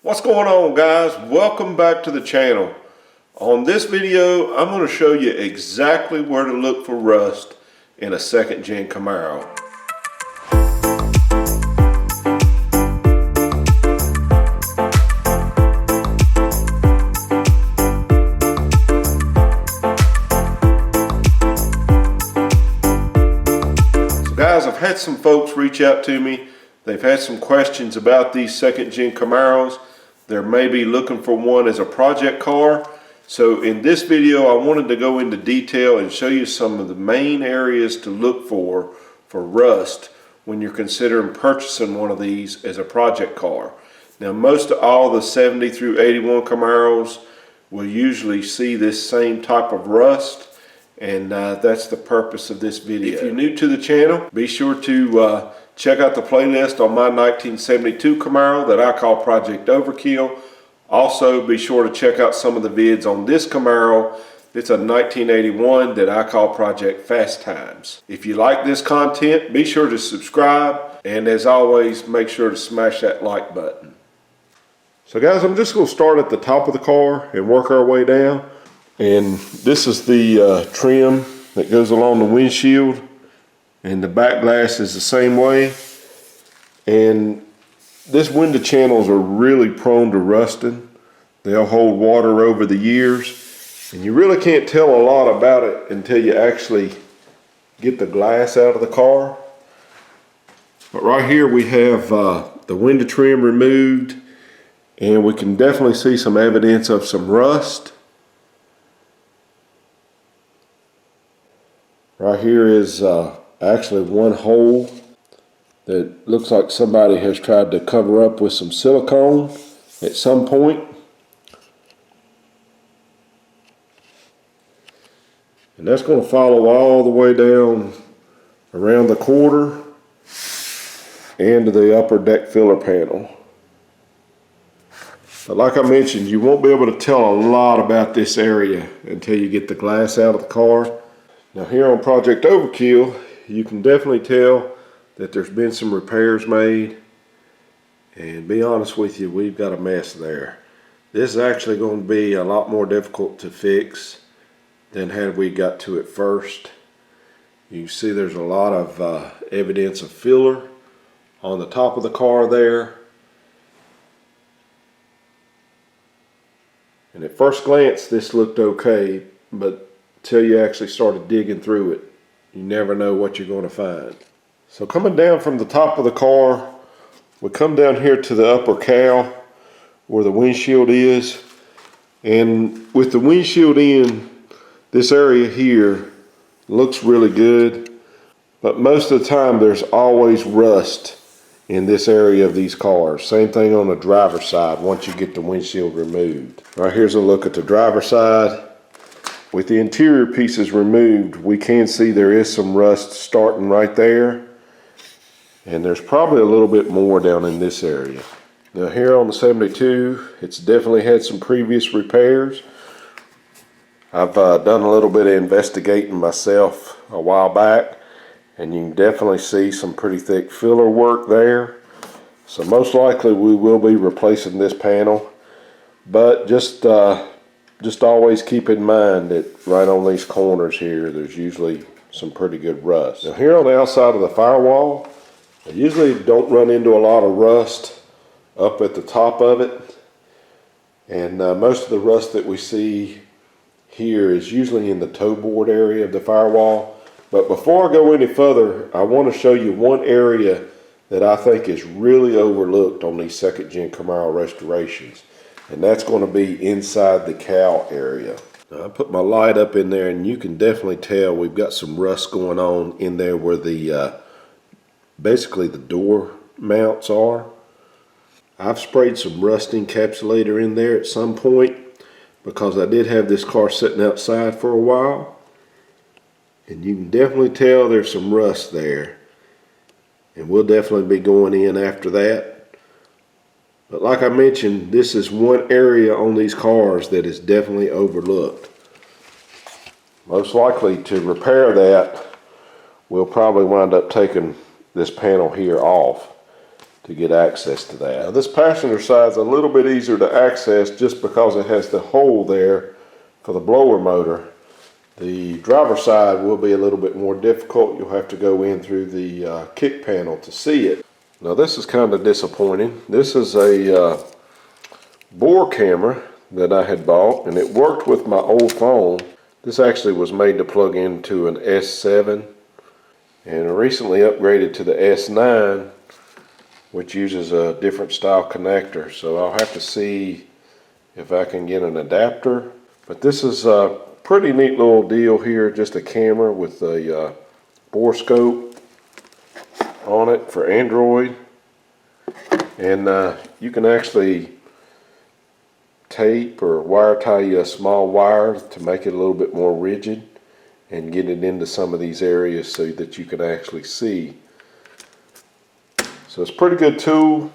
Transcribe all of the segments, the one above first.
What's going on, guys? Welcome back to the channel. On this video, I'm going to show you exactly where to look for rust in a second gen Camaro. So guys, I've had some folks reach out to me. They've had some questions about these second gen Camaros. They're maybe looking for one as a project car. So in this video, I wanted to go into detail and show you some of the main areas to look for rust when you're considering purchasing one of these as a project car. Now, most of all the 70 through 81 Camaros will usually see this same type of rust, and that's the purpose of this video. If you're new to the channel, be sure to check out the playlist on my 1972 Camaro that I call Project Overkill. Also, be sure to check out some of the vids on this Camaro. It's a 1981 that I call Project Fast Times. If you like this content, be sure to subscribe. And as always, make sure to smash that like button. So guys, I'm just going to start at the top of the car and work our way down. And this is the trim that goes along the windshield. And the back glass is the same way. And this window channels are really prone to rusting. They'll hold water over the years. And you really can't tell a lot about it until you actually get the glass out of the car. But right here we have the window trim removed. And we can definitely see some evidence of some rust. Right here is actually one hole that looks like somebody has tried to cover up with some silicone at some point. And that's going to follow all the way down around the quarter and to the upper deck filler panel. But like I mentioned, you won't be able to tell a lot about this area until you get the glass out of the car. Now here on Project Overkill, you can definitely tell that there's been some repairs made, and be honest with you, we've got a mess there. This is actually going to be a lot more difficult to fix than had we got to it first. You can see there's a lot of evidence of filler on the top of the car there. And at first glance this looked okay, but until you actually started digging through it, you never know what you're going to find. So coming down from the top of the car, we come down here to the upper cowl where the windshield is. And with the windshield in, this area here looks really good. But most of the time there's always rust in this area of these cars. Same thing on the driver's side once you get the windshield removed. All right, here's a look at the driver's side. With the interior pieces removed, we can see there is some rust starting right there. And there's probably a little bit more down in this area. Now here on the 72, it's definitely had some previous repairs. I've done a little bit of investigating myself a while back, and you can definitely see some pretty thick filler work there. So most likely we will be replacing this panel, but just always keep in mind that right on these corners here, there's usually some pretty good rust. Now here on the outside of the firewall, I usually don't run into a lot of rust up at the top of it. And most of the rust that we see here is usually in the toe board area of the firewall. But before I go any further, I want to show you one area that I think is really overlooked on these second gen Camaro restorations. And that's going to be inside the cowl area. Now, I put my light up in there, and you can definitely tell we've got some rust going on in there where the basically the door mounts are. I've sprayed some rust encapsulator in there at some point because I did have this car sitting outside for a while. And you can definitely tell there's some rust there. And we'll definitely be going in after that. But like I mentioned, this is one area on these cars that is definitely overlooked. Most likely to repair that, we'll probably wind up taking this panel here off. to get access to that. Now this passenger side is a little bit easier to access just because it has the hole there for the blower motor. The driver's side will be a little bit more difficult. You'll have to go in through the kick panel to see it. Now this is kind of disappointing. This is a bore camera that I had bought, and it worked with my old phone. This actually was made to plug into an S7, and I recently upgraded to the S9, which uses a different style connector. So I'll have to see if I can get an adapter. But this is a pretty neat little deal here, just a camera with a bore scope on it for Android. And you can actually tape or wire tie a small wire to make it a little bit more rigid and get it into some of these areas so that you can actually see. So it's a pretty good tool.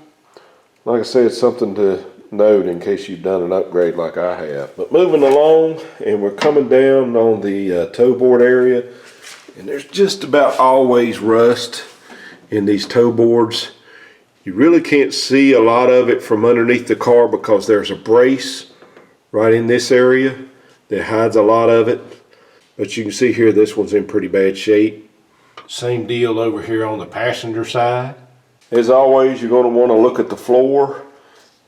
Like I said, it's something to note in case you've done an upgrade like I have. But moving along, and we're coming down on the toe board area, and there's just about always rust in these toe boards. You really can't see a lot of it from underneath the car because there's a brace right in this area that hides a lot of it. But you can see here this one's in pretty bad shape. Same deal over here on the passenger side. As always, you're going to want to look at the floor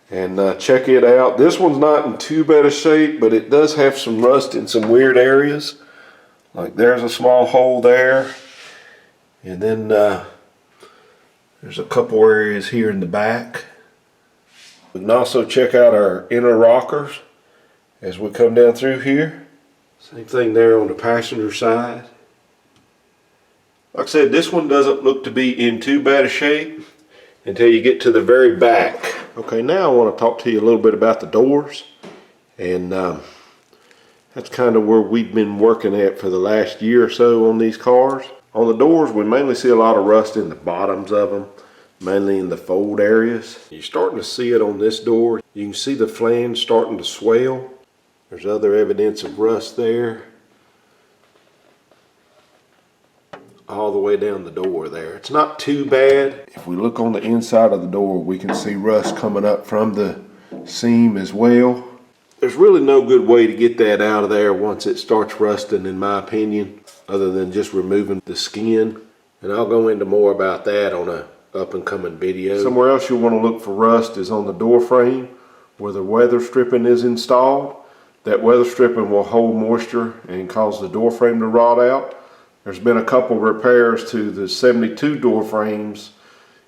and check it out. This one's not in too bad a shape, but it does have some rust in some weird areas. Like there's a small hole there, and then there's a couple areas here in the back. We can also check out our inner rockers as we come down through here. Same thing there on the passenger side. Like I said, this one doesn't look to be in too bad a shape until you get to the very back. Okay, now I want to talk to you a little bit about the doors. And that's kind of where we've been working at for the last year or so on these cars. On the doors, we mainly see a lot of rust in the bottoms of them, mainly in the fold areas. You're starting to see it on this door. You can see the flange starting to swell. There's other evidence of rust there. All the way down the door there. It's not too bad. If we look on the inside of the door, we can see rust coming up from the seam as well. There's really no good way to get that out of there once it starts rusting, in my opinion, other than just removing the skin. And I'll go into more about that on a up and coming video. Somewhere else you'll want to look for rust is on the door frame where the weather stripping is installed. That weather stripping will hold moisture and cause the door frame to rot out. There's been a couple repairs to the 72 door frames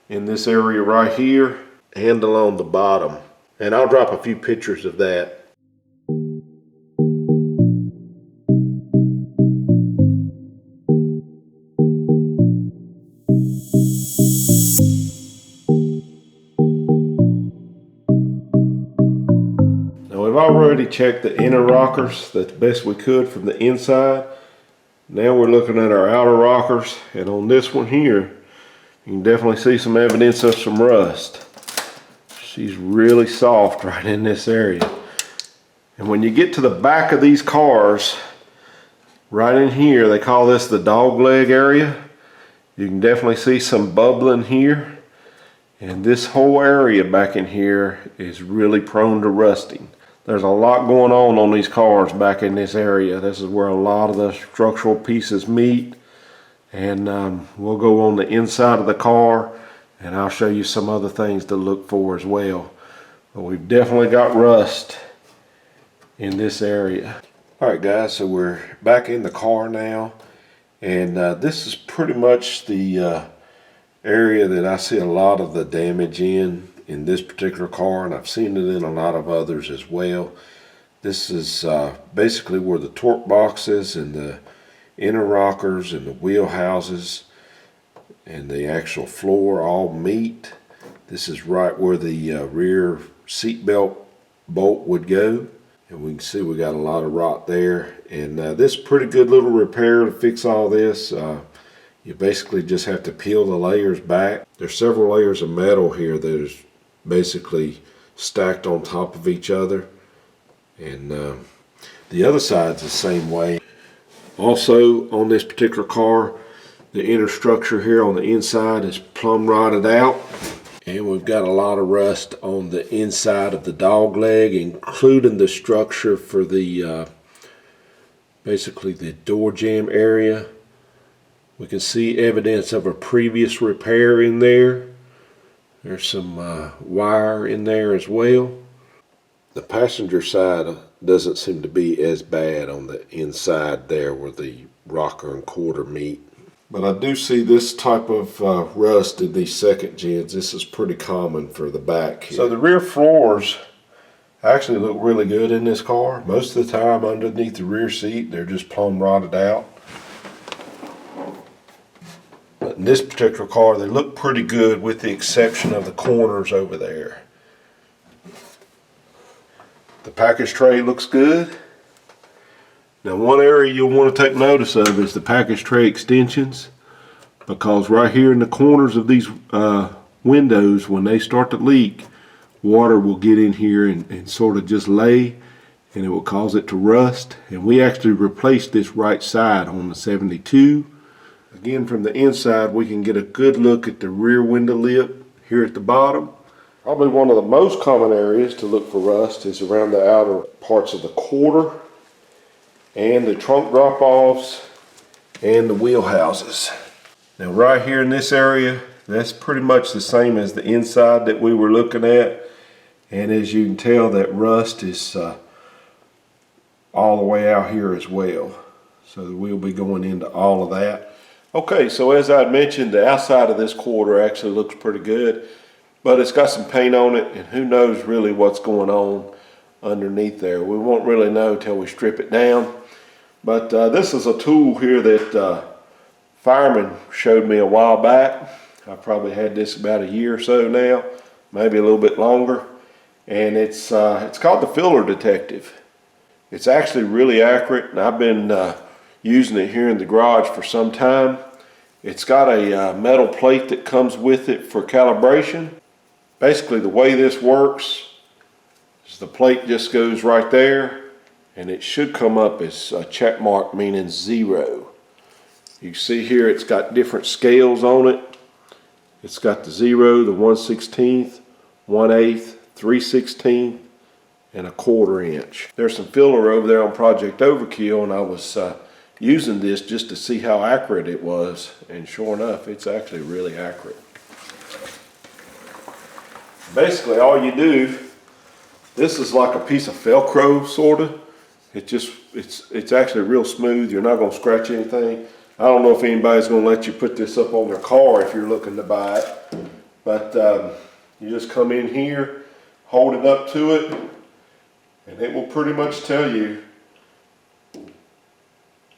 in this area right here and along the bottom. And I'll drop a few pictures of that. Now we've already checked the inner rockers the best we could from the inside. Now we're looking at our outer rockers, and on this one here, you can definitely see some evidence of some rust. She's really soft right in this area. And when you get to the back of these cars, right in here, they call this the dog leg area. You can definitely see some bubbling here. And this whole area back in here is really prone to rusting. There's a lot going on these cars back in this area. This is where a lot of the structural pieces meet. And we'll go on the inside of the car and I'll show you some other things to look for as well. But we've definitely got rust in this area. Alright guys, so we're back in the car now. And this is pretty much the area that I see a lot of the damage in this particular car, and I've seen it in a lot of others as well. This is basically where the torque boxes and the inner rockers and the wheel houses and the actual floor all meet. This is right where the rear seat belt bolt would go, and we can see we got a lot of rot there. And this is a pretty good little repair to fix all this. You basically just have to peel the layers back. There's several layers of metal here that is basically stacked on top of each other, and the other side's the same way. Also on this particular car, the inner structure here on the inside is plumb rotted out, And we've got a lot of rust on the inside of the dog leg, including the structure for the basically the door jamb area. We can see evidence of a previous repair in there. There's some wire in there as well. The passenger side doesn't seem to be as bad on the inside there where the rocker and quarter meet. But I do see this type of rust in these second gens. This is pretty common for the back here. So the rear floors actually look really good in this car. Most of the time underneath the rear seat they're just plumb rotted out. But in this particular car they look pretty good with the exception of the corners over there. The package tray looks good. Now one area you'll want to take notice of is the package tray extensions, because right here in the corners of these windows, when they start to leak, water will get in here and sort of just lay, and it will cause it to rust. And we actually replaced this right side on the 72. Again, from the inside we can get a good look at the rear window lip here at the bottom. Probably one of the most common areas to look for rust is around the outer parts of the quarter and the trunk drop-offs and the wheel houses. Now right here in this area, that's pretty much the same as the inside that we were looking at, and as you can tell that rust is all the way out here as well. So we'll be going into all of that. Okay, so as I mentioned, the outside of this quarter actually looks pretty good, but it's got some paint on it, and who knows really what's going on underneath there. We won't really know till we strip it down. But this is a tool here that fireman showed me a while back. I probably had this about a year or so now, maybe a little bit longer. And it's called the Filler Detective. It's actually really accurate, and I've been using it here in the garage for some time. It's got a metal plate that comes with it for calibration. Basically the way this works is the plate just goes right there, and it should come up as a check mark, meaning 0. You can see here it's got different scales on it. It's got the 0, the 1/16, 1/8, 3/16, and a 1/4 inch. There's some filler over there on Project Overkill, and I was using this just to see how accurate it was, and sure enough it's actually really accurate. Basically all you do, this is like a piece of Velcro sorta. It's actually real smooth. You're not going to scratch anything. I don't know if anybody's going to let you put this up on their car if you're looking to buy it, but you just come in here, hold it up to it, and it will pretty much tell you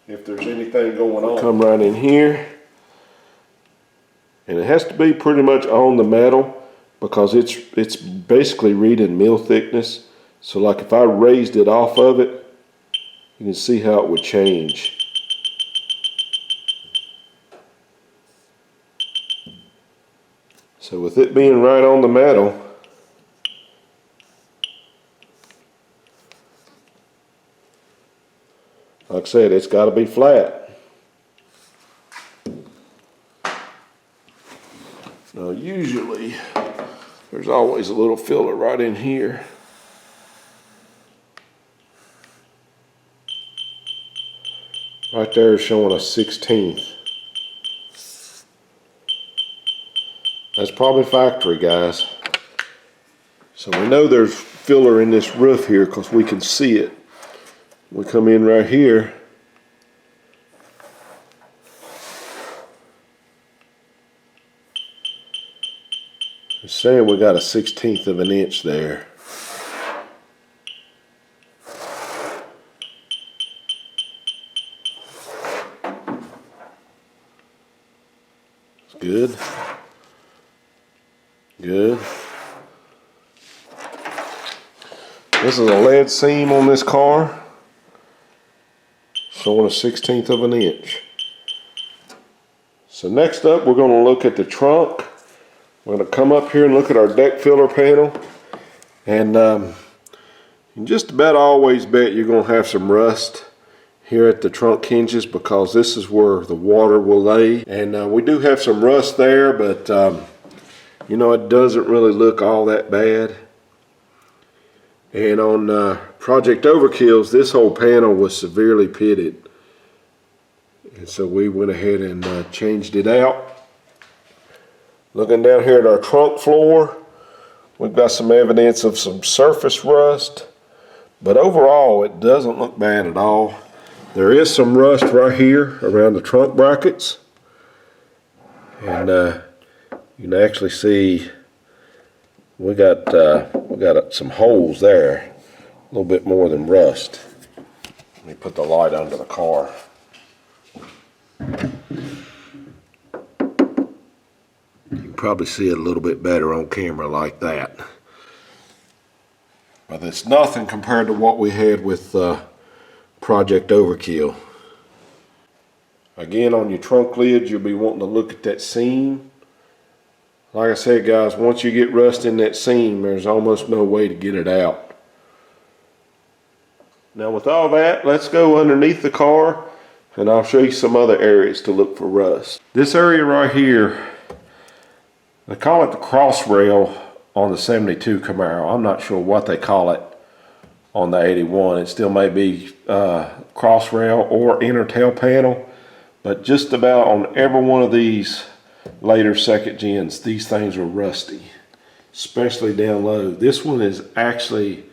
if there's anything going on. Come right in here, and it has to be pretty much on the metal because it's basically reading mil thickness. So like if I raised it off of it, you can see how it would change. So with it being right on the metal, like I said, it's got to be flat. Now usually there's always a little filler right in here. Right there is showing a 1/16. That's probably factory, guys. So we know there's filler in this roof here because we can see it. We come in right here. It's saying we got a 1/16 of an inch there. It's good. Good. This is a lead seam on this car, showing a 1/16 of an inch. So next up, we're going to look at the trunk. We're going to come up here and look at our deck filler panel, and you can just about always bet you're going to have some rust here at the trunk hinges because this is where the water will lay, and we do have some rust there, but You know, it doesn't really look all that bad. And on Project Overkill's, this whole panel was severely pitted. And so we went ahead and changed it out. Looking down here at our trunk floor, we've got some evidence of some surface rust. But overall, it doesn't look bad at all. There is some rust right here around the trunk brackets. And you can actually see we got some holes there, a little bit more than rust. Let me put the light under the car. You can probably see it a little bit better on camera like that. But it's nothing compared to what we had with Project Overkill. Again, on your trunk lids, you'll be wanting to look at that seam. Like I said, guys, once you get rust in that seam, there's almost no way to get it out. Now with all that, let's go underneath the car and I'll show you some other areas to look for rust. This area right here, they call it the cross rail on the 72 Camaro. I'm not sure what they call it on the 81. It still may be cross rail or inner tail panel, but just about on every one of these later second gens, these things are rusty, especially down low. This one is actually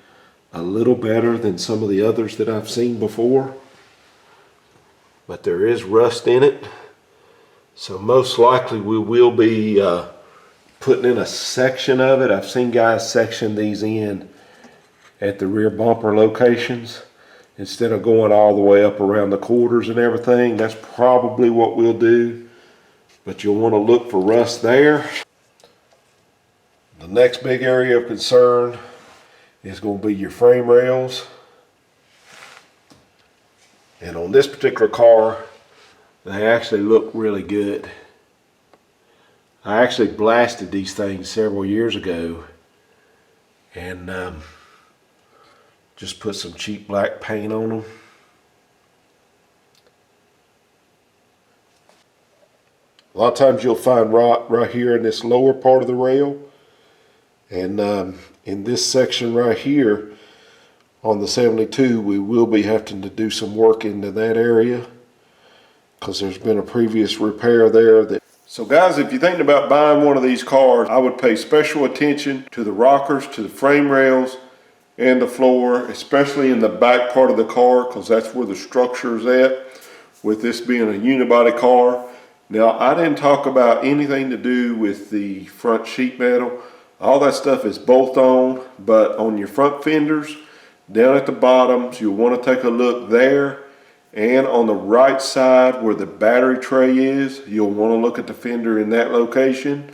a little better than some of the others that I've seen before, but there is rust in it. So most likely we will be putting in a section of it. I've seen guys section these in at the rear bumper locations instead of going all the way up around the quarters and everything. That's probably what we'll do. But you'll want to look for rust there. The next big area of concern is going to be your frame rails. And on this particular car, they actually look really good. I actually blasted these things several years ago and just put some cheap black paint on them. A lot of times you'll find rot right here in this lower part of the rail. And in this section right here on the 72, we will be having to do some work into that area because there's been a previous repair there. So guys, if you're thinking about buying one of these cars, I would pay special attention to the rockers, to the frame rails, and the floor, especially in the back part of the car because that's where the structure is at, with this being a unibody car. Now, I didn't talk about anything to do with the front sheet metal. All that stuff is bolt on, but on your front fenders, down at the bottoms, you'll want to take a look there. And on the right side where the battery tray is, you'll want to look at the fender in that location.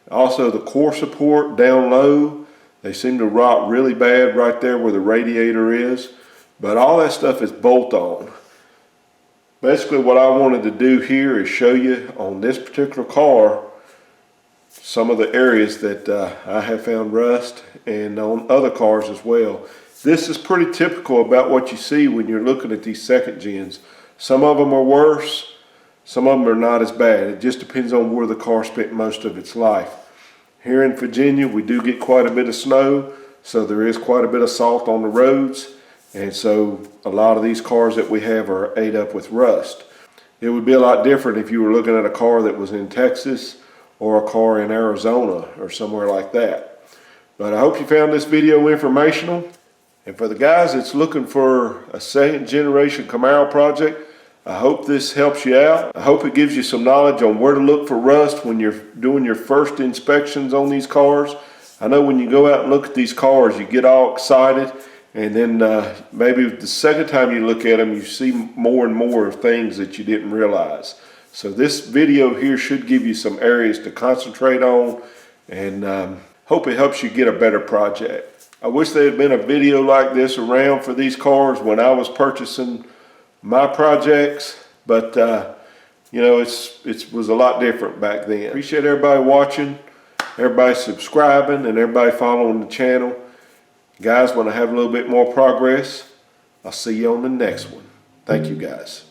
Also, the core support down low, they seem to rot really bad right there where the radiator is. But all that stuff is bolt on. Basically what I wanted to do here is show you on this particular car some of the areas that I have found rust, and on other cars as well. This is pretty typical about what you see when you're looking at these second gens. Some of them are worse, some of them are not as bad. It just depends on where the car spent most of its life. Here in Virginia we do get quite a bit of snow, so there is quite a bit of salt on the roads. And so a lot of these cars that we have are ate up with rust. It would be a lot different if you were looking at a car that was in Texas or a car in Arizona or somewhere like that. But I hope you found this video informational. And for the guys that's looking for a second generation Camaro project, I hope this helps you out. I hope it gives you some knowledge on where to look for rust when you're doing your first inspections on these cars. I know when you go out and look at these cars, you get all excited. And then maybe the second time you look at them, you see more and more things that you didn't realize. So this video here should give you some areas to concentrate on, and hope it helps you get a better project. I wish there had been a video like this around for these cars when I was purchasing my projects, but you know, it was a lot different back then. Appreciate everybody watching, everybody subscribing, and everybody following the channel. Guys, when I have a little bit more progress, I'll see you on the next one. Thank you, guys.